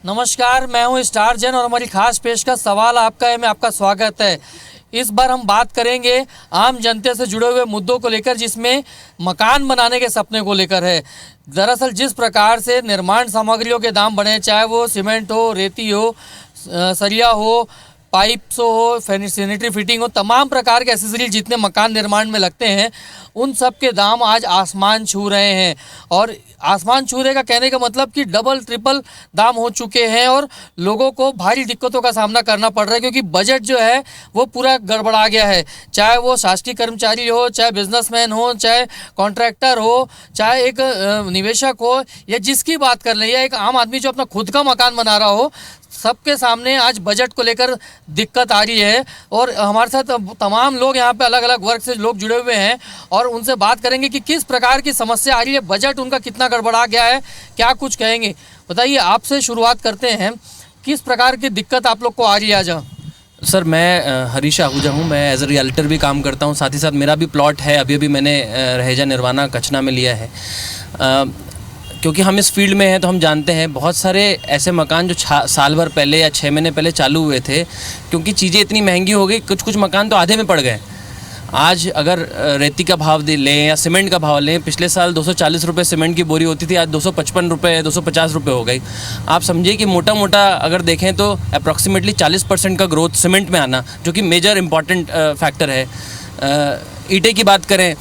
नमस्कार, मैं हूं स्टार जैन और हमारी खास पेशकश सवाल आपका है में आपका स्वागत है। इस बार हम बात करेंगे आम जनता से जुड़े हुए मुद्दों को लेकर, जिसमें मकान बनाने के सपने को लेकर है। दरअसल जिस प्रकार से निर्माण सामग्रियों के दाम बढ़े, चाहे वो सीमेंट हो, रेती हो, सरिया हो, पाइप्स हो, सैनिटरी फिटिंग हो, तमाम प्रकार के एसेसरीज जितने मकान निर्माण में लगते हैं, उन सब के दाम आज आसमान छू रहे हैं। और आसमान छू रहे का कहने का मतलब कि डबल ट्रिपल दाम हो चुके हैं और लोगों को भारी दिक्कतों का सामना करना पड़ रहा है, क्योंकि बजट जो है वो पूरा गड़बड़ा गया है। चाहे वो शासकीय कर्मचारी हो, चाहे बिजनेसमैन हो, चाहे कॉन्ट्रैक्टर हो, चाहे एक निवेशक हो, या जिसकी बात कर लें, या एक आम आदमी जो अपना खुद का मकान बना रहा हो, सबके सामने आज बजट को लेकर दिक्कत आ रही है। और हमारे साथ तमाम लोग यहाँ पे अलग अलग वर्ग से लोग जुड़े हुए हैं और उनसे बात करेंगे कि किस प्रकार की समस्या आ रही है, बजट उनका कितना गड़बड़ा गया है, क्या कुछ कहेंगे। बताइए, आपसे शुरुआत करते हैं, किस प्रकार की दिक्कत आप लोग को आ रही है आज? सर, मैं हरीश आहूजा हूँ। मैं एज ए रियल्टर भी काम करता हूँ, साथ ही साथ मेरा भी प्लॉट है। अभी मैंने रहेजा निर्वाणा कचना में लिया है। क्योंकि हम इस फील्ड में हैं तो हम जानते हैं बहुत सारे ऐसे मकान जो साल भर पहले या 6 महीने पहले चालू हुए थे, क्योंकि चीज़ें इतनी महंगी हो गई, कुछ मकान तो आधे में पड़ गए। आज अगर रेती का भाव लें या सीमेंट का भाव लें, पिछले साल 240 रुपये सीमेंट की बोरी होती थी, आज 255 रुपये 250 रुपये हो गई। आप समझिए कि मोटा मोटा अगर देखें तो अप्रॉक्सीमेटली 40% का ग्रोथ सीमेंट में आना, जो कि मेजर इम्पॉर्टेंट फैक्टर है। ईंटे की बात करें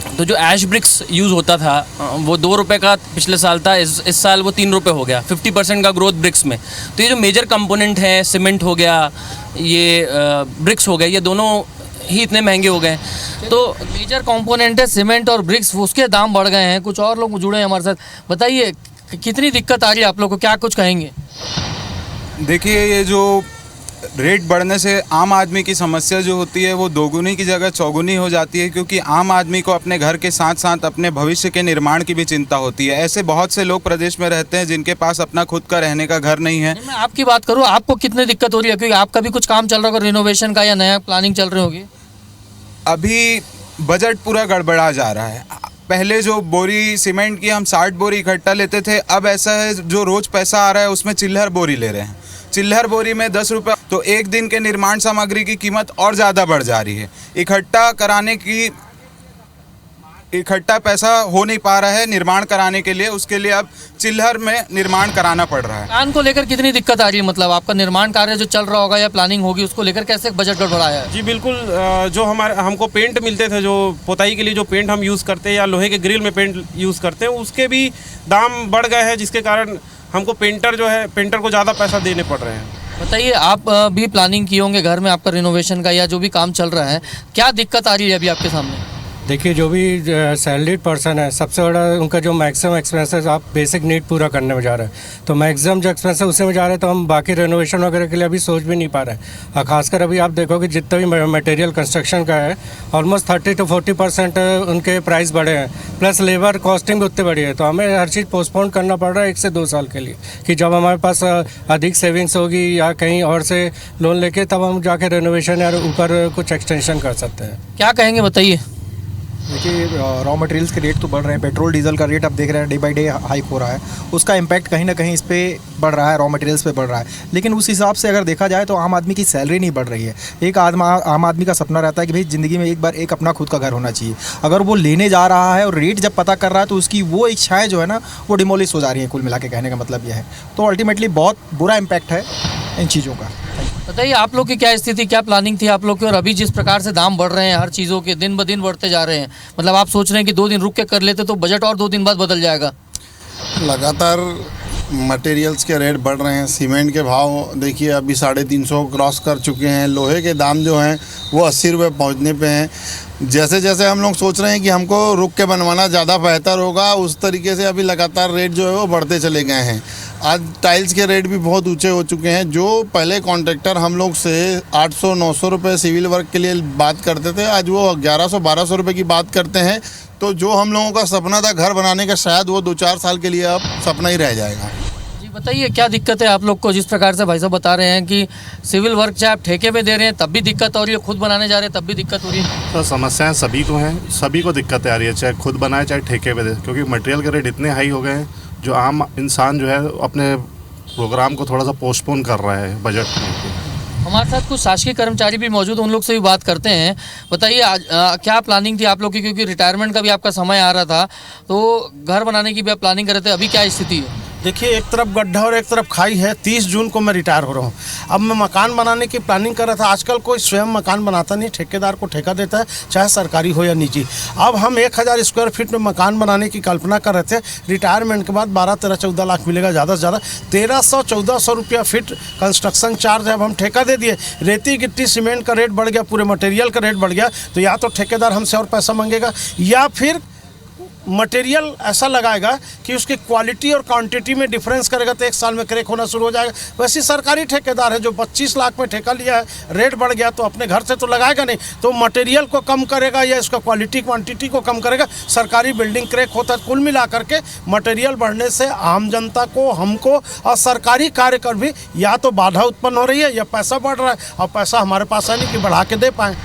तो जो ऐश ब्रिक्स यूज़ होता था वो 2 रुपये का पिछले साल था, इस साल वो 3 रुपये हो गया। 50% का ग्रोथ ब्रिक्स में। तो ये जो मेजर कंपोनेंट हैं, सीमेंट हो गया, ये ब्रिक्स हो गए, ये दोनों ही इतने महंगे हो गए। तो मेजर कंपोनेंट है सीमेंट और ब्रिक्स, उसके दाम बढ़ गए हैं। कुछ और लोग जुड़े हैं हमारे साथ, बताइए कितनी दिक्कत आ रही है आप लोग को, क्या कुछ कहेंगे? देखिए, ये जो रेट बढ़ने से आम आदमी की समस्या जो होती है वो दोगुनी की जगह चौगुनी हो जाती है, क्योंकि आम आदमी को अपने घर के साथ साथ अपने भविष्य के निर्माण की भी चिंता होती है। ऐसे बहुत से लोग प्रदेश में रहते हैं जिनके पास अपना खुद का रहने का घर नहीं है। मैं आपकी बात करूँ, आपको कितनी दिक्कत हो रही है? क्योंकि आपका भी कुछ काम चल रहा होगा रिनोवेशन का, या नया प्लानिंग चल रही होगी। अभी बजट पूरा गड़बड़ा जा रहा है। पहले जो बोरी सीमेंट की हम 60 बोरी इकट्ठा लेते थे, अब ऐसा है जो रोज़ पैसा आ रहा है उसमें चिल्लर बोरी ले रहे हैं। चिल्लर बोरी में 10 रुपये, तो एक दिन के निर्माण सामग्री की कीमत और ज़्यादा बढ़ जा रही है। इकट्ठा पैसा हो नहीं पा रहा है निर्माण कराने के लिए, उसके लिए अब चिल्लर में निर्माण कराना पड़ रहा है। मकान को लेकर कितनी दिक्कत आ रही है? मतलब आपका निर्माण कार्य जो चल रहा होगा या प्लानिंग होगी, उसको लेकर कैसे बजट गड़बड़ाया है? जी बिल्कुल, जो हमको पेंट मिलते थे, जो पोताई के लिए जो पेंट हम यूज़ करते हैं या लोहे के ग्रिल में पेंट यूज़ करते हैं, उसके भी दाम बढ़ गए हैं, जिसके कारण हमको पेंटर को ज़्यादा पैसा देने पड़ रहे हैं। बताइए, आप भी प्लानिंग किए होंगे घर में आपका रिनोवेशन का, या जो भी काम चल रहा है, क्या दिक्कत आ रही है अभी आपके सामने? देखिए, जो भी सैलरीड पर्सन है, सबसे बड़ा उनका जो मैक्सिमम एक्सपेंसेस आप बेसिक नीड पूरा करने में जा रहे हैं, तो मैक्सिमम जो एक्सपेंस है उसी में जा रहे हैं। तो हम बाकी रेनोवेशन वगैरह के लिए अभी सोच भी नहीं पा रहे हैं। और ख़ासकर अभी आप देखोगे जितना भी मटेरियल कंस्ट्रक्शन का है, ऑलमोस्ट 30 to 40% उनके प्राइस बढ़े हैं, प्लस लेबर कॉस्टिंग भी उतनी बढ़ी है। तो हमें हर चीज़ पोस्टपोन करना पड़ रहा है 1 से 2 साल के लिए, कि जब हमारे पास अधिक सेविंग्स होगी या कहीं और से लोन लेके, तब हम जाके रेनोवेशन या ऊपर कुछ एक्सटेंशन कर सकते हैं। क्या कहेंगे, बताइए। देखिए, रॉ मटेरियल्स के रेट तो बढ़ रहे हैं। पेट्रोल डीजल का रेट आप देख रहे हैं डे बाई डे हाइक हो रहा है। उसका इम्पैक्ट कहीं ना कहीं इस पर बढ़ रहा है, रॉ मटेरियल्स पे बढ़ रहा है। लेकिन उस हिसाब से अगर देखा जाए तो आम आदमी की सैलरी नहीं बढ़ रही है। एक आम आदमी का सपना रहता है कि भाई ज़िंदगी में एक बार एक अपना खुद का घर होना चाहिए। अगर वो लेने जा रहा है और रेट जब पता कर रहा है, तो उसकी वो इच्छाएँ जो है ना, वो डिमोलिश हो जा रही हैं। कुल मिला के कहने का मतलब यह है। तो अल्टीमेटली बहुत बुरा इम्पैक्ट है इन चीज़ों का। बताइए, आप लोग की क्या स्थिति, क्या प्लानिंग थी आप लोग की? और अभी जिस प्रकार से दाम बढ़ रहे हैं, हर चीज़ों के दिन ब दिन बढ़ते जा रहे हैं, मतलब आप सोच रहे हैं कि 2 दिन रुक के कर लेते तो बजट और 2 दिन बाद बदल जाएगा? लगातार मटेरियल्स के रेट बढ़ रहे हैं। सीमेंट के भाव देखिए अभी 350 क्रॉस कर चुके हैं। लोहे के दाम जो हैं वो 80 रुपये पहुँचने पे हैं। जैसे जैसे हम लोग सोच रहे हैं कि हमको रुक के बनवाना ज़्यादा बेहतर होगा, उस तरीके से अभी लगातार रेट जो है वो बढ़ते चले गए हैं। आज टाइल्स के रेट भी बहुत ऊंचे हो चुके हैं। जो पहले कॉन्ट्रैक्टर हम लोग से 800-900 रुपये सिविल वर्क के लिए बात करते थे, आज वो 1100-1200 रुपये की बात करते हैं। तो जो हम लोगों का सपना था घर बनाने का, शायद वो 2-4 साल के लिए अब सपना ही रह जाएगा। जी बताइए, क्या दिक्कत है आप लोग को? जिस प्रकार से भाई साहब बता रहे हैं कि सिविल वर्क चाहे आप ठेके में दे रहे हैं तब भी दिक्कत हो रही है, खुद बनाने जा रहे हैं तब भी दिक्कत हो रही है। तो समस्याएं सभी को हैं, सभी को दिक्कतें आ रही है, चाहे खुद बनाए चाहे ठेके पे दे, क्योंकि मटेरियल के रेट इतने हाई हो गए हैं जो आम इंसान जो है अपने प्रोग्राम को थोड़ा सा पोस्टपोन कर रहा है बजट में। हमारे साथ कुछ शासकीय कर्मचारी भी मौजूद हैं, उन लोग से भी बात करते हैं। बताइए आज क्या प्लानिंग थी आप लोग की, क्योंकि रिटायरमेंट का भी आपका समय आ रहा था, तो घर बनाने की भी आप प्लानिंग कर रहे थे, अभी क्या स्थिति है? देखिए, एक तरफ गड्ढा और एक तरफ खाई है। 30 जून को मैं रिटायर हो रहा हूँ। अब मैं मकान बनाने की प्लानिंग कर रहा था। आजकल कोई स्वयं मकान बनाता नहीं, ठेकेदार को ठेका देता है, चाहे सरकारी हो या निजी। अब हम 1000 स्क्वायर फीट में मकान बनाने की कल्पना कर रहे थे। रिटायरमेंट के बाद 12, 13, 14 लाख मिलेगा ज़्यादा से ज़्यादा। 1300-1400 रुपया फीट कंस्ट्रक्शन चार्ज है। अब हम ठेका दे दिए, रेती गिट्टी सीमेंट का रेट बढ़ गया, पूरे मटेरियल का रेट बढ़ गया, तो या तो ठेकेदार हमसे और पैसा मांगेगा या फिर मटेरियल ऐसा लगाएगा कि उसकी क्वालिटी और क्वांटिटी में डिफरेंस करेगा, तो 1 साल में क्रैक होना शुरू हो जाएगा। वैसे सरकारी ठेकेदार है जो 25 लाख में ठेका लिया है, रेट बढ़ गया तो अपने घर से तो लगाएगा नहीं, तो मटेरियल को कम करेगा या इसका क्वालिटी क्वांटिटी को कम करेगा। सरकारी बिल्डिंग क्रैक होता है। कुल मिला करके मटेरियल बढ़ने से आम जनता को, हमको और सरकारी कार्य कर भी या तो बाधा उत्पन्न हो रही है या पैसा बढ़ रहा है, और पैसा हमारे पास है नहीं कि बढ़ा के दे पाएँ।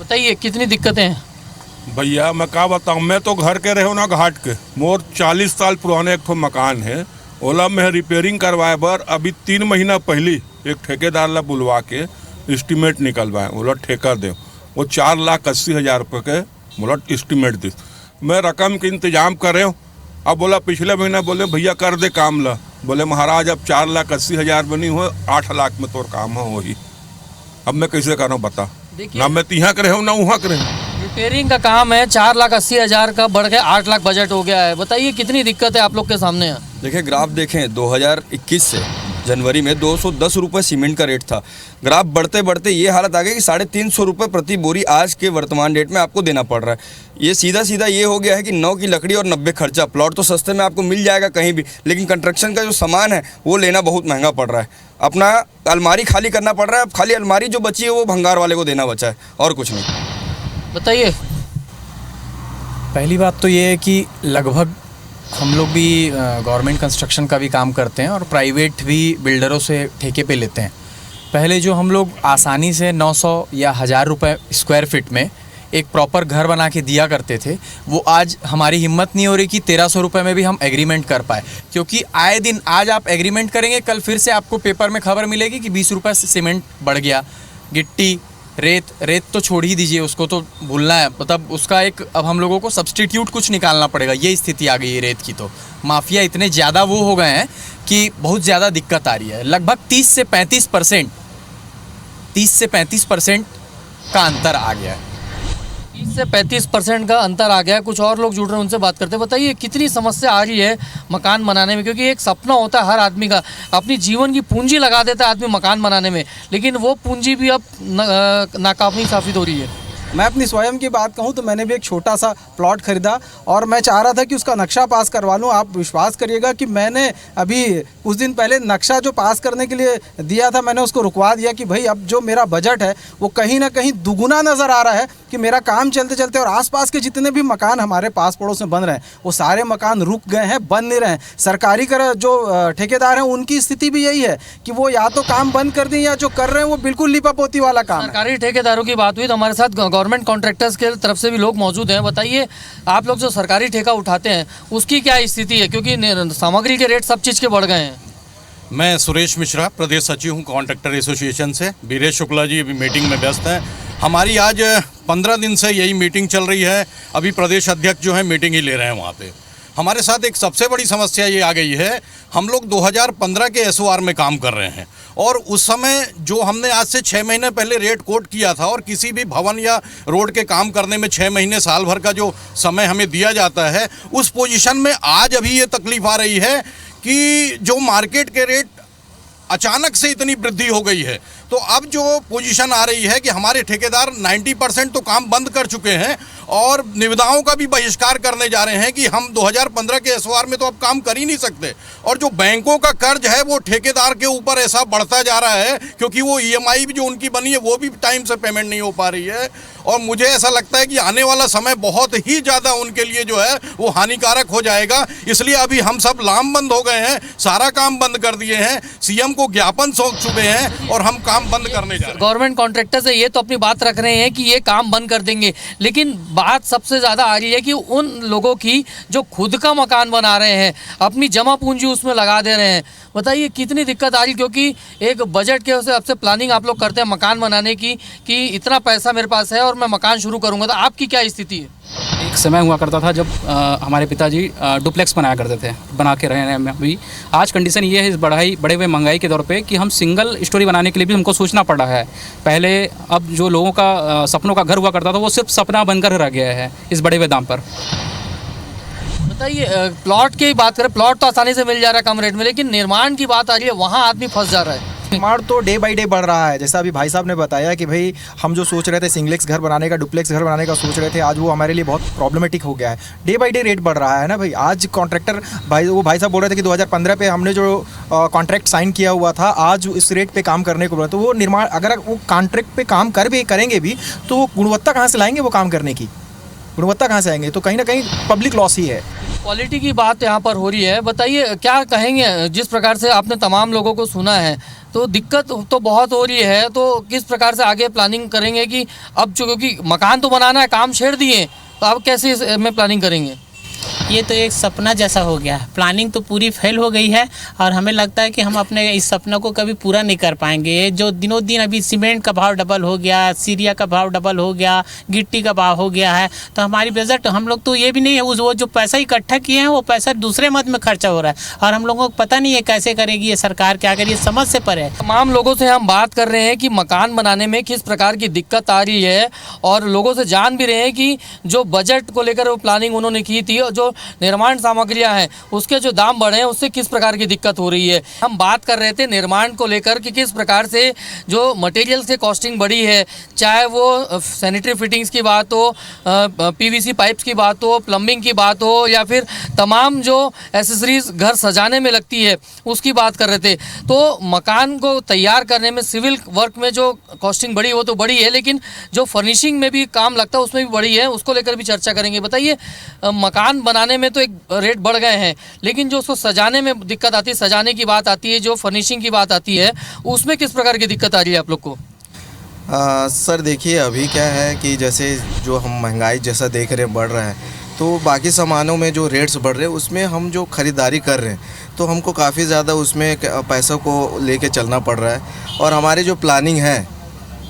बताइए कितनी दिक्कतें हैं? भैया मैं क्या बताऊँ, मैं तो घर के रहो ना घाट के, मोर 40 साल पुराने एक ठो मकान है। ओला में रिपेयरिंग करवाए बर अभी 3 महीना पहले एक ठेकेदार ला बुलवा के एस्टीमेट निकलवाए, बोला ठेका दे। वो 4,80,000 रुपये के बोला एस्टीमेट दी। मैं रकम के इंतजाम कर रहे हूँ। अब बोला पिछले महीना बोले भैया कर दे काम ला। बोले महाराज अब 4,80,000 बनी हो, 8 लाख में तोर काम है वही। अब मैं कैसे करूँ बता, ना मैं तिहा करे हूँ ना वहाँ करे हूँ। रिपेयरिंग का काम है, 4,80,000 का बढ़ के 8 लाख बजट हो गया है। बताइए कितनी दिक्कत है आप लोग के सामने है? देखिए ग्राफ देखें, 2021 से जनवरी में 210 रुपये सीमेंट का रेट था। ग्राफ बढ़ते बढ़ते ये हालत आ गई कि 350 रुपये प्रति बोरी आज के वर्तमान डेट में आपको देना पड़ रहा है। ये सीधा सीधा ये हो गया है कि 9 की लकड़ी और 90 खर्चा। प्लॉट तो सस्ते में आपको मिल जाएगा कहीं भी, लेकिन कंस्ट्रक्शन का जो सामान है वो लेना बहुत महंगा पड़ रहा है। अपना अलमारी खाली करना पड़ रहा है। अब खाली अलमारी जो बची है वो भंगार वाले को देना बचा है, और कुछ नहीं। बताइए। पहली बात तो ये है कि लगभग हम लोग भी गवर्नमेंट कंस्ट्रक्शन का भी काम करते हैं और प्राइवेट भी बिल्डरों से ठेके पे लेते हैं। पहले जो हम लोग आसानी से 900 या 1000 रुपये स्क्वायर फीट में एक प्रॉपर घर बना के दिया करते थे, वो आज हमारी हिम्मत नहीं हो रही कि 1300 रुपये में भी हम एग्रीमेंट कर पाए। क्योंकि आए दिन आज आप एग्रीमेंट करेंगे, कल फिर से आपको पेपर में खबर मिलेगी कि 20 रुपये सीमेंट बढ़ गया। गिट्टी रेत तो छोड़ ही दीजिए, उसको तो भूलना है। मतलब उसका एक अब हम लोगों को सब्सटीट्यूट कुछ निकालना पड़ेगा। ये स्थिति आ गई है रेत की। तो माफिया इतने ज़्यादा वो हो गए हैं कि बहुत ज़्यादा दिक्कत आ रही है। लगभग 30 से 35% का अंतर आ गया है। 30 से 35% का अंतर आ गया है। कुछ और लोग जुड़ रहे हैं, उनसे बात करते हैं। बताइए कितनी समस्या आ रही है मकान बनाने में, क्योंकि एक सपना होता है हर आदमी का, अपनी जीवन की पूंजी लगा देता है आदमी मकान बनाने में, लेकिन वो पूंजी भी अब नाकाफी साबित हो रही है। मैं अपनी स्वयं की बात कहूँ तो मैंने भी एक छोटा सा प्लॉट खरीदा और मैं चाह रहा था कि उसका नक्शा पास करवा लूँ। आप विश्वास करिएगा कि मैंने अभी कुछ दिन पहले नक्शा जो पास करने के लिए दिया था, मैंने उसको रुकवा दिया कि भाई अब जो मेरा बजट है वो कहीं ना कहीं दुगुना नज़र आ रहा है कि मेरा काम चलते चलते, और आसपास के जितने भी मकान हमारे पास पड़ोस में बन रहे हैं वो सारे मकान रुक गए हैं, बन नहीं रहे हैं। सरकारी जो ठेकेदार हैं उनकी स्थिति भी यही है कि वो या तो काम बंद कर दें या जो कर रहे हैं वो बिल्कुल लिपापोती वाला काम है। सरकारी ठेकेदारों की बात हुई तो हमारे साथ गवर्नमेंट कॉन्ट्रैक्टर्स के तरफ से भी लोग मौजूद हैं। बताइए आप लोग जो सरकारी ठेका उठाते हैं उसकी क्या स्थिति है, क्योंकि सामग्री के रेट सब चीज़ के बढ़ गए हैं। मैं सुरेश मिश्रा, प्रदेश सचिव हूँ कॉन्ट्रैक्टर एसोसिएशन से। वीरेश शुक्ला जी अभी मीटिंग में व्यस्त हैं। हमारी आज 15 दिन से यही मीटिंग चल रही है। अभी प्रदेश अध्यक्ष जो है मीटिंग ही ले रहे हैं वहाँ पे। हमारे साथ एक सबसे बड़ी समस्या ये आ गई है, हम लोग 2015 के एसओआर में काम कर रहे हैं और उस समय जो हमने आज से 6 महीने पहले रेट कोट किया था, और किसी भी भवन या रोड के काम करने में 6 महीने साल भर का जो समय हमें दिया जाता है, उस पोजीशन में आज अभी ये तकलीफ आ रही है कि जो मार्केट के रेट अचानक से इतनी वृद्धि हो गई है, तो अब जो पोजीशन आ रही है कि हमारे ठेकेदार 90% तो काम बंद कर चुके हैं और निविदाओं का भी बहिष्कार करने जा रहे हैं कि हम 2015 के एसओआर में तो अब काम कर ही नहीं सकते। और जो बैंकों का कर्ज है वो ठेकेदार के ऊपर ऐसा बढ़ता जा रहा है क्योंकि वो ईएमआई भी जो उनकी बनी है वो भी टाइम से पेमेंट नहीं हो पा रही है। और मुझे ऐसा लगता है कि आने वाला समय बहुत ही ज़्यादा उनके लिए जो है वो हानिकारक हो जाएगा। इसलिए अभी हम सब लामबंद हो गए हैं, सारा काम बंद कर दिए हैं, सीएम को ज्ञापन सौंप चुके हैं और हम काम बंद करने जा रहे हैं। गवर्नमेंट कॉन्ट्रैक्टर से ये तो अपनी बात रख रहे हैं कि ये काम बंद कर देंगे, लेकिन बात सबसे ज़्यादा आ रही है कि उन लोगों की जो खुद का मकान बना रहे हैं, अपनी जमा पूंजी उसमें लगा दे रहे हैं। बताइए कितनी दिक्कत आ रही, क्योंकि एक बजट के हिसाब से प्लानिंग आप लोग करते हैं मकान बनाने की कि इतना पैसा मेरे पास है और मैं मकान शुरू करूँगा, तो आपकी क्या स्थिति है? एक समय हुआ करता था जब हमारे पिताजी डुप्लेक्स बनाया करते थे, बना के रहे हैं हम अभी। आज कंडीशन ये है इस बड़े हुए महंगाई के दौर पे कि हम सिंगल स्टोरी बनाने के लिए भी हमको सोचना पड़ रहा है। पहले अब जो लोगों का सपनों का घर हुआ करता था वो सिर्फ सपना बनकर रह गया है इस बड़े हुए दाम पर। बताइए प्लॉट की बात करें, प्लॉट तो आसानी से मिल जा रहा है कम रेट में, लेकिन निर्माण की बात आ रही है, वहाँ आदमी फंस जा रहा है। निर्माण तो डे बाई डे बढ़ रहा है। जैसा अभी भाई साहब ने बताया कि भाई हम जो सोच रहे थे सिंगलेक्स घर बनाने का, डुप्लेक्स घर बनाने का सोच रहे थे, आज वो हमारे लिए बहुत प्रॉब्लमेटिक हो गया है। डे बाई डे रेट बढ़ रहा है ना भाई। आज कॉन्ट्रैक्टर भाई साहब बोल रहे थे कि 2015 पे हमने जो कॉन्ट्रैक्ट साइन किया हुआ था, आज इस रेट पे काम करने को बोला, तो वो निर्माण अगर वो कॉन्ट्रैक्ट पे काम करेंगे भी तो वो गुणवत्ता कहाँ से लाएंगे? वो काम करने की गुणवत्ता कहाँ से आएंगे? तो कहीं ना कहीं पब्लिक लॉस ही है। क्वालिटी की बात यहाँ पर हो रही है। बताइए क्या कहेंगे, जिस प्रकार से आपने तमाम लोगों को सुना है तो दिक्कत तो बहुत हो रही है, तो किस प्रकार से आगे प्लानिंग करेंगे कि अब क्योंकि मकान तो बनाना है, काम छेड़ दिए, तो अब कैसे इसमें प्लानिंग करेंगे? ये तो एक सपना जैसा हो गया है, प्लानिंग तो पूरी फेल हो गई है और हमें लगता है कि हम अपने इस सपना को कभी पूरा नहीं कर पाएंगे। ये जो दिनों दिन अभी सीमेंट का भाव डबल हो गया, सीरिया का भाव डबल हो गया, गिट्टी का भाव हो गया है, तो हमारी बजट हम लोग तो ये भी नहीं है, वो जो पैसा इकट्ठा किए हैं वो पैसा दूसरे मद में खर्चा हो रहा है और हम लोगों को पता नहीं है कैसे करेगी ये सरकार, क्या करेगी, समझ से परे। तमाम लोगों से हम बात कर रहे हैं कि मकान बनाने में किस प्रकार की दिक्कत आ रही है और लोगों से जान भी रहे हैं कि जो बजट को लेकर वो प्लानिंग उन्होंने की थी और जो निर्माण सामग्रियां हैं उसके जो दाम बढ़े हैं उससे किस प्रकार की दिक्कत हो रही है। हम बात कर रहे थे निर्माण को लेकर कि किस प्रकार से जो मटेरियल्स की कॉस्टिंग बढ़ी है, चाहे वो सैनिटरी फिटिंग्स की बात हो, पीवीसी पाइप्स की बात हो, प्लम्बिंग की बात हो, या फिर तमाम जो एसेसरीज घर सजाने में लगती है उसकी बात कर रहे थे। तो मकान को तैयार करने में सिविल वर्क में जो कॉस्टिंग बढ़ी वो तो बढ़ी है, लेकिन जो फर्निशिंग में भी काम लगता है उसमें भी बढ़ी है, उसको लेकर भी चर्चा करेंगे। बताइए मकान बनाने में तो एक रेट बढ़ गए हैं, लेकिन जो उसको सजाने में दिक्कत आती है, सजाने की बात आती है, जो फर्निशिंग की बात आती है, उसमें किस प्रकार की दिक्कत आ रही है आप लोग को? सर देखिए अभी क्या है कि जैसे जो हम महंगाई जैसा देख रहे हैं बढ़ रहा है, तो बाकी सामानों में जो रेट्स बढ़ रहे हैं उसमें हम जो ख़रीदारी कर रहे हैं तो हमको काफ़ी ज़्यादा उसमें पैसों को लेके चलना पड़ रहा है। और हमारी जो प्लानिंग है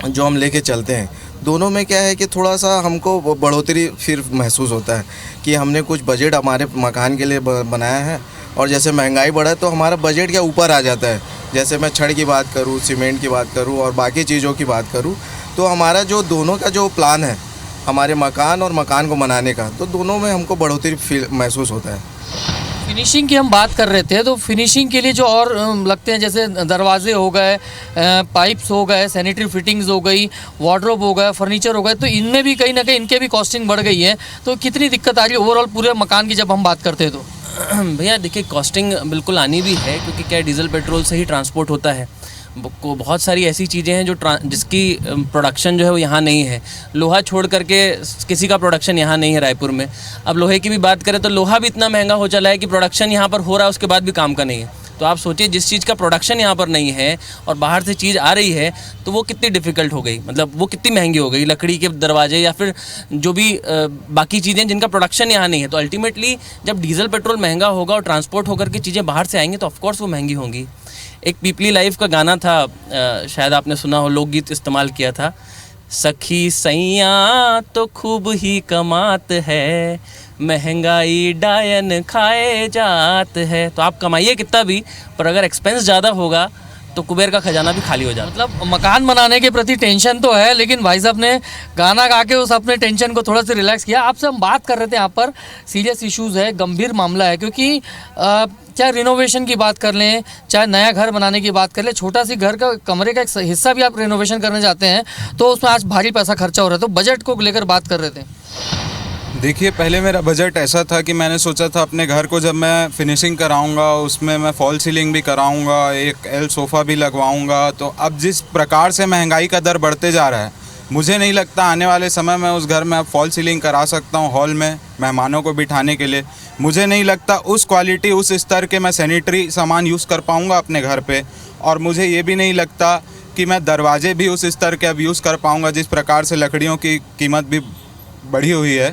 जो हम लेके चलते हैं दोनों में क्या है कि थोड़ा सा हमको बढ़ोतरी फिर महसूस होता है कि हमने कुछ बजट हमारे मकान के लिए बनाया है और जैसे महंगाई बढ़ा है तो हमारा बजट क्या ऊपर आ जाता है। जैसे मैं छड़ की बात करूँ, सीमेंट की बात करूँ और बाकी चीज़ों की बात करूँ, तो हमारा जो दोनों का जो प्लान है हमारे मकान और मकान को बनाने का, तो दोनों में हमको बढ़ोतरी महसूस होता है। फिनिशिंग की हम बात कर रहे थे, तो फिनिशिंग के लिए जो और लगते हैं जैसे दरवाजे हो गए, पाइप्स हो गए, सैनिटरी फिटिंग्स हो गई, वार्डरोब हो गया, फर्नीचर हो गए, तो इनमें भी कहीं ना कहीं इनके भी कॉस्टिंग बढ़ गई है। तो कितनी दिक्कत आ रही है ओवरऑल पूरे मकान की जब हम बात करते हैं? तो भैया देखिए कॉस्टिंग बिल्कुल आनी भी है, क्योंकि क्या डीजल पेट्रोल से ही ट्रांसपोर्ट होता है। बहुत सारी ऐसी चीज़ें हैं जो जिसकी प्रोडक्शन जो है वो यहाँ नहीं है। लोहा छोड़ करके किसी का प्रोडक्शन यहाँ नहीं है रायपुर में। अब लोहे की भी बात करें तो लोहा भी इतना महंगा हो चला है कि प्रोडक्शन यहाँ पर हो रहा है उसके बाद भी काम का नहीं है। तो आप सोचिए जिस चीज़ का प्रोडक्शन यहाँ पर नहीं है और बाहर से चीज़ आ रही है तो वो कितनी डिफ़िकल्ट हो गई, मतलब वो कितनी महंगी हो गई। लकड़ी के दरवाजे या फिर जो भी बाकी चीज़ें जिनका प्रोडक्शन यहाँ नहीं है, तो अल्टीमेटली जब डीजल पेट्रोल महंगा होगा और ट्रांसपोर्ट होकर के चीज़ें बाहर से आएंगी तो ऑफकोर्स वो महंगी होंगी। एक पीपली लाइफ का गाना था, शायद आपने सुना हो, लोकगीत इस्तेमाल किया था, सखी सैया तो खूब ही कमात है, महंगाई डायन खाए जात है। तो आप कमाइए कितना भी, पर अगर एक्सपेंस ज़्यादा होगा तो कुबेर का खजाना भी खाली हो जाता। मतलब मकान बनाने के प्रति टेंशन तो है, लेकिन भाई साहब ने गाना गा के उस अपने टेंशन को थोड़ा सा रिलैक्स किया। आपसे हम बात कर रहे थे यहाँ पर सीरियस इश्यूज़ है, गंभीर मामला है, क्योंकि चाहे रिनोवेशन की बात कर लें, चाहे नया घर बनाने की बात कर लें, छोटा सी घर का कमरे का एक हिस्सा भी आप रिनोवेशन करने जाते हैं तो उसमें आज भारी पैसा खर्चा हो रहा है। तो बजट को लेकर बात कर रहे थे। देखिए पहले मेरा बजट ऐसा था कि मैंने सोचा था अपने घर को जब मैं फिनिशिंग कराऊंगा उसमें मैं फॉल सीलिंग भी कराऊंगा, एक एल सोफ़ा भी लगवाऊंगा। तो अब जिस प्रकार से महंगाई का दर बढ़ते जा रहा है, मुझे नहीं लगता आने वाले समय में उस घर में अब फॉल सीलिंग करा सकता हूँ हॉल में मेहमानों को बिठाने के लिए। मुझे नहीं लगता उस क्वालिटी उस स्तर के मैं सैनिटरी सामान यूज़ कर पाऊँगा अपने घर पे। और मुझे ये भी नहीं लगता कि मैं दरवाजे भी उस स्तर के अब यूज़ कर पाऊँगा जिस प्रकार से लकड़ियों की कीमत भी बढ़ी हुई है।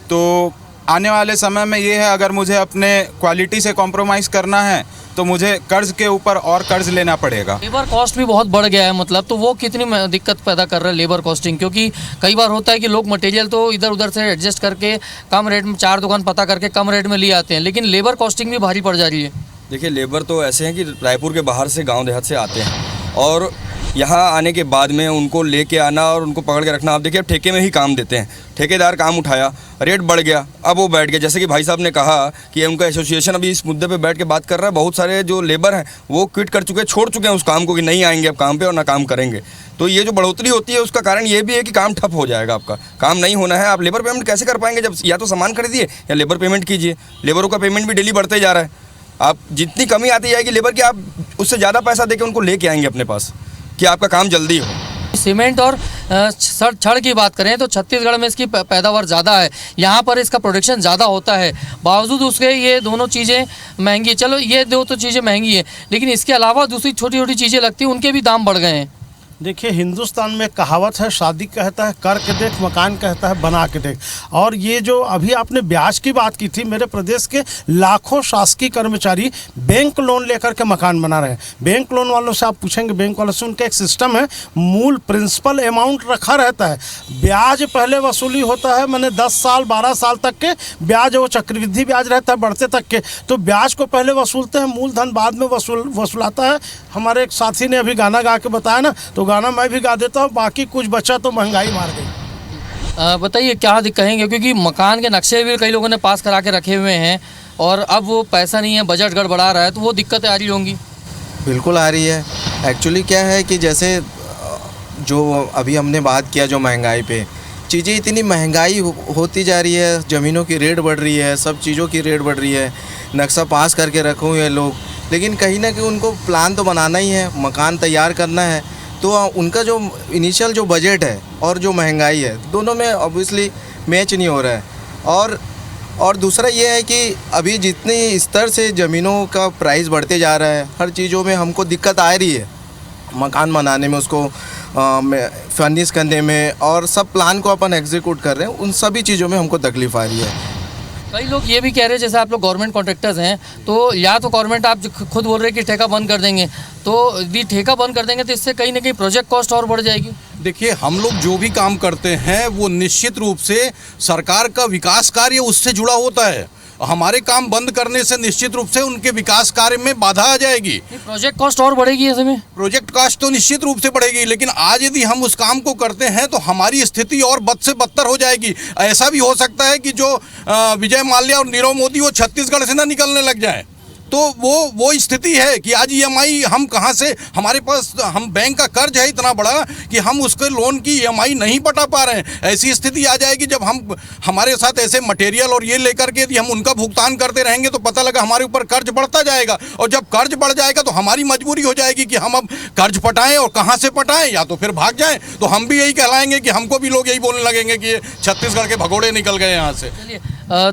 तो आने वाले समय में ये है, अगर मुझे अपने क्वालिटी से कॉम्प्रोमाइज़ करना है तो मुझे कर्ज के ऊपर और कर्ज लेना पड़ेगा। लेबर कॉस्ट भी बहुत बढ़ गया है, मतलब तो वो कितनी दिक्कत पैदा कर रहा है लेबर कॉस्टिंग, क्योंकि कई बार होता है कि लोग मटेरियल तो इधर उधर से एडजस्ट करके कम रेट में 4 दुकान पता करके कम रेट में ले आते हैं, लेकिन लेबर कॉस्टिंग भी भारी पड़ जा रही है। देखिए, लेबर तो ऐसे हैं कि रायपुर के बाहर से गांव देहात से आते हैं और यहाँ आने के बाद में उनको लेके आना और उनको पकड़ के रखना। आप देखिए, अब ठेके में ही काम देते हैं, ठेकेदार काम उठाया, रेट बढ़ गया, अब वो बैठ गया। जैसे कि भाई साहब ने कहा कि उनका एसोसिएशन अभी इस मुद्दे पे बैठ के बात कर रहा है। बहुत सारे जो लेबर हैं वो क्विट कर चुके हैं, छोड़ चुके हैं उस काम को कि नहीं आएंगे अब काम पे और ना काम करेंगे। तो ये जो बढ़ोतरी होती है उसका कारण ये भी है कि काम ठप हो जाएगा, आपका काम नहीं होना है। आप लेबर पेमेंट कैसे कर पाएंगे जब या तो सामान खरीदिए या लेबर पेमेंट कीजिए। लेबरों का पेमेंट भी डेली बढ़ते जा रहा है। आप जितनी कमी आती जाएगी लेबर की, आप उससे ज़्यादा पैसा देके उनको लेके आएंगे अपने पास कि आपका काम जल्दी हो। सीमेंट और छड़ की बात करें तो छत्तीसगढ़ में इसकी पैदावार ज़्यादा है, यहाँ पर इसका प्रोडक्शन ज़्यादा होता है, बावजूद उसके ये दोनों चीज़ें महंगी। चलो ये दो तो चीज़ें महंगी है, लेकिन इसके अलावा दूसरी छोटी छोटी चीज़ें लगती हैं, उनके भी दाम बढ़ गए हैं। देखिए, हिंदुस्तान में कहावत है, शादी कहता है कर के देख, मकान कहता है बना के देख। और ये जो अभी आपने ब्याज की बात की थी, मेरे प्रदेश के लाखों शासकीय कर्मचारी बैंक लोन लेकर के मकान बना रहे हैं। बैंक लोन वालों से आप पूछेंगे, बैंक वालों से, उनका एक सिस्टम है, मूल प्रिंसिपल अमाउंट रखा रहता है, ब्याज पहले वसूली होता है, मैंने 10 साल 12 साल तक के ब्याज, वो चक्रवृद्धि ब्याज रहता है बढ़ते तक के, तो ब्याज को पहले वसूलते हैं, मूलधन बाद में वसूलाता है। हमारे एक साथी ने अभी गाना गा के बताया ना, तो गाना मैं भी गा देता हूँ, बाकी कुछ बचा तो महंगाई मार गई। बताइए क्या कहेंगे, क्योंकि मकान के नक्शे भी कई लोगों ने पास करा के रखे हुए हैं और अब वो पैसा नहीं है, बजट गड़बड़ा रहा है, तो वो दिक्कतें आ रही होंगी। बिल्कुल आ रही है। एक्चुअली क्या है कि जैसे जो अभी हमने बात किया जो महंगाई पे, चीज़ें इतनी महंगाई होती जा रही है, ज़मीनों की रेट बढ़ रही है, सब चीज़ों की रेट बढ़ रही है, नक्शा पास करके रखे हुए हैं लोग, लेकिन कहीं ना कहीं उनको प्लान तो बनाना ही है, मकान तैयार करना है, तो उनका जो इनिशियल जो बजट है और जो महंगाई है, दोनों में ऑब्वियसली मैच नहीं हो रहा है। और दूसरा ये है कि अभी जितने स्तर से ज़मीनों का प्राइस बढ़ते जा रहा है, हर चीज़ों में हमको दिक्कत आ रही है, मकान बनाने में, उसको फर्निश करने में, और सब प्लान को अपन एग्जीक्यूट कर रहे हैं, उन सभी चीज़ों में हमको तकलीफ़ आ रही है। कई लोग ये भी कह रहे हैं, जैसे आप लोग गवर्नमेंट कॉन्ट्रैक्टर्स हैं, तो या तो गवर्नमेंट आप खुद बोल रहे हैं कि ठेका बंद कर देंगे, तो यदि ठेका बंद कर देंगे तो इससे कहीं ना कहीं प्रोजेक्ट कॉस्ट और बढ़ जाएगी। देखिए, हम लोग जो भी काम करते हैं वो निश्चित रूप से सरकार का विकास कार्य उससे जुड़ा होता है। हमारे काम बंद करने से निश्चित रूप से उनके विकास कार्य में बाधा आ जाएगी। प्रोजेक्ट कॉस्ट और बढ़ेगी ऐसे में? प्रोजेक्ट कॉस्ट तो निश्चित रूप से बढ़ेगी, लेकिन आज यदि हम उस काम को करते हैं तो हमारी स्थिति और बद से बदतर हो जाएगी। ऐसा भी हो सकता है कि जो विजय माल्या और नीरव मोदी वो छत्तीसगढ़ से ना निकलने लग जाए, तो वो स्थिति है कि आज EMI हम कहाँ से, हमारे पास हम बैंक का कर्ज है इतना बड़ा कि हम उसके लोन की EMI नहीं पटा पा रहे हैं। ऐसी स्थिति आ जाएगी जब हमारे साथ ऐसे मटेरियल और ये लेकर के यदि हम उनका भुगतान करते रहेंगे तो पता लगा हमारे ऊपर कर्ज बढ़ता जाएगा, और जब कर्ज बढ़ जाएगा तो हमारी मजबूरी हो जाएगी कि हम अब कर्ज पटाएं, और कहाँ से पटाएं, या तो फिर भाग जाएं। तो हम भी यही कहलाएंगे कि हमको भी लोग यही बोलने लगेंगे कि ये छत्तीसगढ़ के भगोड़े निकल गए यहाँ से।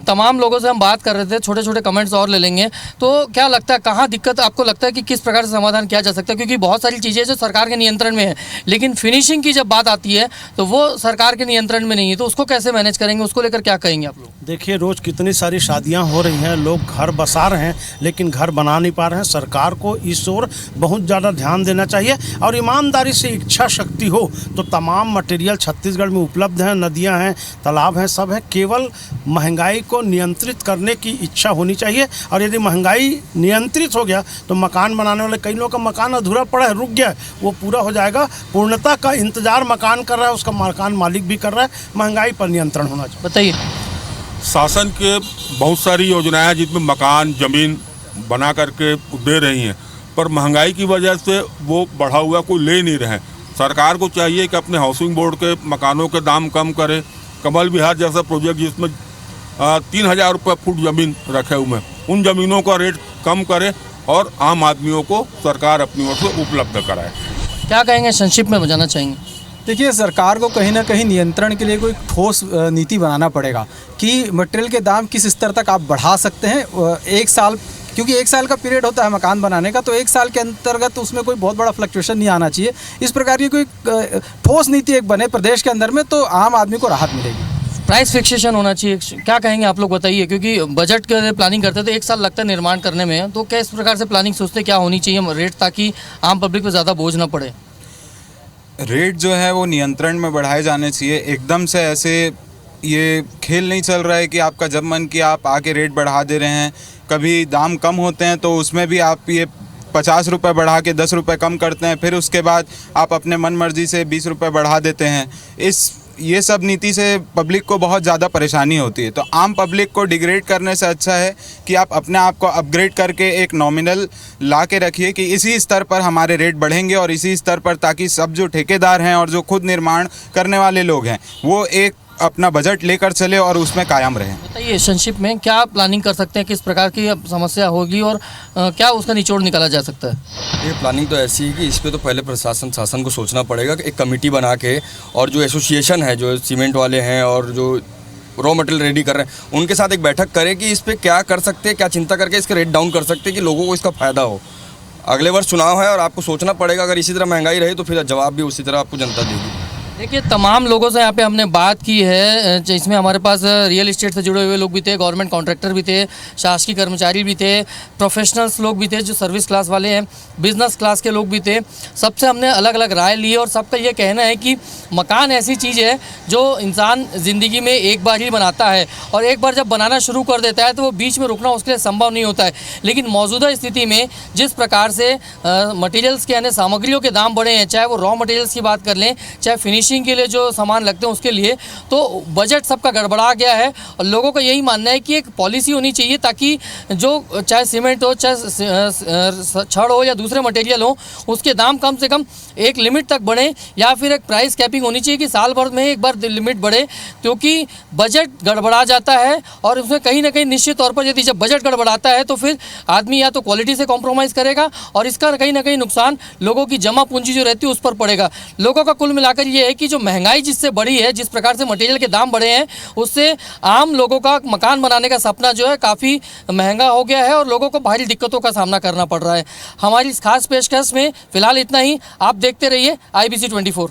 तमाम लोगों से हम बात कर रहे थे, छोटे छोटे कमेंट्स और ले लेंगे। तो क्या लगता है, कहाँ दिक्कत आपको लगता है कि किस प्रकार से समाधान किया जा सकता है? क्योंकि बहुत सारी चीज़ें जो सरकार के नियंत्रण में है, लेकिन फिनिशिंग की जब बात आती है तो वो सरकार के नियंत्रण में नहीं है, तो उसको कैसे मैनेज करेंगे, उसको लेकर क्या कहेंगे आप लोग? देखिए, रोज़ कितनी सारी शादियां हो रही हैं, लोग घर बसा रहे हैं लेकिन घर बना नहीं पा रहे हैं। सरकार को इस ओर बहुत ज़्यादा ध्यान देना चाहिए, और ईमानदारी से इच्छा शक्ति हो तो तमाम मटेरियल छत्तीसगढ़ में उपलब्ध हैं, नदियां हैं, तालाब हैं, सब है। केवल महंगाई को नियंत्रित करने की इच्छा होनी चाहिए, और यदि महंगाई नियंत्रित हो गया तो मकान बनाने वाले कई लोगों का मकान अधूरा पड़ा है, रुक गया है, वो पूरा हो जाएगा। पूर्णता का इंतजार मकान कर रहा है, उसका मकान मालिक भी कर रहा है। महंगाई पर नियंत्रण होना चाहिए। बताइए। शासन के बहुत सारी योजनाएं हैं जिसमें मकान ज़मीन बना करके दे रही हैं, पर महंगाई की वजह से वो बढ़ा हुआ कोई ले नहीं रहे हैं। सरकार को चाहिए कि अपने हाउसिंग बोर्ड के मकानों के दाम कम करे। कमल विहार जैसा प्रोजेक्ट जिसमें 3000 रुपये फुट ज़मीन रखे हुए हैं, उन ज़मीनों का रेट कम करे और आम आदमियों को सरकार अपनी ओर से उपलब्ध कराए। क्या कहेंगे, संक्षिप्त में बताना चाहेंगे? देखिए, सरकार को कहीं ना कहीं नियंत्रण के लिए कोई ठोस नीति बनाना पड़ेगा कि मटेरियल के दाम किस स्तर तक आप बढ़ा सकते हैं। एक साल क्योंकि 1 साल का पीरियड होता है मकान बनाने का, तो 1 साल के अंतर्गत उसमें कोई बहुत बड़ा फ्लक्चुएशन नहीं आना चाहिए। इस प्रकार की कोई ठोस नीति एक बने प्रदेश के अंदर में, तो आम आदमी को राहत मिलेगी। प्राइस फिक्सेशन होना चाहिए, क्या कहेंगे आप लोग बताइए, क्योंकि बजट के प्लानिंग करते तो 1 साल लगता है निर्माण करने में, तो क्या इस प्रकार से प्लानिंग सोचते क्या होनी चाहिए रेट, ताकि आम पब्लिक पे ज़्यादा बोझ ना पड़े? रेट जो है वो नियंत्रण में बढ़ाए जाने चाहिए। एकदम से ऐसे ये खेल नहीं चल रहा है कि आपका जब मन किया आप आके रेट बढ़ा दे रहे हैं। कभी दाम कम होते हैं तो उसमें भी आप ये 50 रुपये बढ़ा के 10 रुपये कम करते हैं, फिर उसके बाद आप अपने मन मर्जी से 20 रुपये बढ़ा देते हैं। ये सब नीति से पब्लिक को बहुत ज़्यादा परेशानी होती है। तो आम पब्लिक को डिग्रेड करने से अच्छा है कि आप अपने आप को अपग्रेड करके एक नॉमिनल ला के रखिए कि इसी स्तर पर हमारे रेट बढ़ेंगे और इसी स्तर पर, ताकि सब जो ठेकेदार हैं और जो खुद निर्माण करने वाले लोग हैं वो एक अपना बजट लेकर चले और उसमें कायम रहें। बताइए संक्षिप्त में क्या प्लानिंग कर सकते हैं, किस प्रकार की अब समस्या होगी और क्या उसका निचोड़ निकाला जा सकता है? ये प्लानिंग तो ऐसी है कि इस पे तो पहले शासन को सोचना पड़ेगा कि एक कमेटी बना के, और जो एसोसिएशन है, जो सीमेंट वाले हैं और जो रॉ मटेरियल रेडी कर रहे हैं, उनके साथ एक बैठक करें कि इस पर क्या कर सकते हैं, क्या चिंता करके इसका रेट डाउन कर सकते हैं कि लोगों को इसका फ़ायदा हो। अगले वर्ष चुनाव है और आपको सोचना पड़ेगा, अगर इसी तरह महंगाई रही तो फिर जवाब भी उसी तरह आपको जनता देगी। देखिए तमाम लोगों से यहाँ पे हमने बात की है, इसमें हमारे पास रियल एस्टेट से जुड़े हुए लोग भी थे, गवर्नमेंट कॉन्ट्रैक्टर भी थे, शासकीय कर्मचारी भी थे, प्रोफेशनल्स लोग भी थे जो सर्विस क्लास वाले हैं, बिजनेस क्लास के लोग भी थे। सबसे हमने अलग अलग राय ली और सबका ये कहना है कि मकान ऐसी चीज़ है जो इंसान ज़िंदगी में एक बार ही बनाता है और एक बार जब बनाना शुरू कर देता है तो वो बीच में रुकना उसके लिए संभव नहीं होता है। लेकिन मौजूदा स्थिति में जिस प्रकार से मटेरियल्स के यानी सामग्रियों के दाम बढ़े हैं, चाहे वो रॉ मटेरियल्स की बात कर लें, चाहे फिनिशिंग के लिए जो सामान लगते हैं उसके लिए, तो बजट सबका गड़बड़ा गया है। और लोगों का यही मानना है कि एक पॉलिसी होनी चाहिए ताकि जो चाहे सीमेंट हो, चाहे छड़ हो या दूसरे मटेरियल हो, उसके दाम कम से कम एक लिमिट तक बढ़े, या फिर एक प्राइस कैपिंग होनी चाहिए कि साल भर में एक बार लिमिट बढ़े, क्योंकि बजट गड़बड़ा जाता है और उसमें कहीं ना कहीं निश्चित तौर पर यदि जब बजट गड़बड़ाता है तो फिर आदमी या तो क्वालिटी से कॉम्प्रोमाइज़ करेगा और इसका कहीं ना कहीं नुकसान लोगों की जमा पूंजी जो रहती है उस पर पड़ेगा। लोगों का कुल मिलाकर ये है कि जो महंगाई जिससे बढ़ी है, जिस प्रकार से मटेरियल के दाम बढ़े हैं, उससे आम लोगों का मकान बनाने का सपना जो है काफ़ी महंगा हो गया है और लोगों को भारी दिक्कतों का सामना करना पड़ रहा है। हमारी इस खास पेशकश में फ़िलहाल इतना ही। आप देखते रहिए IBC 24।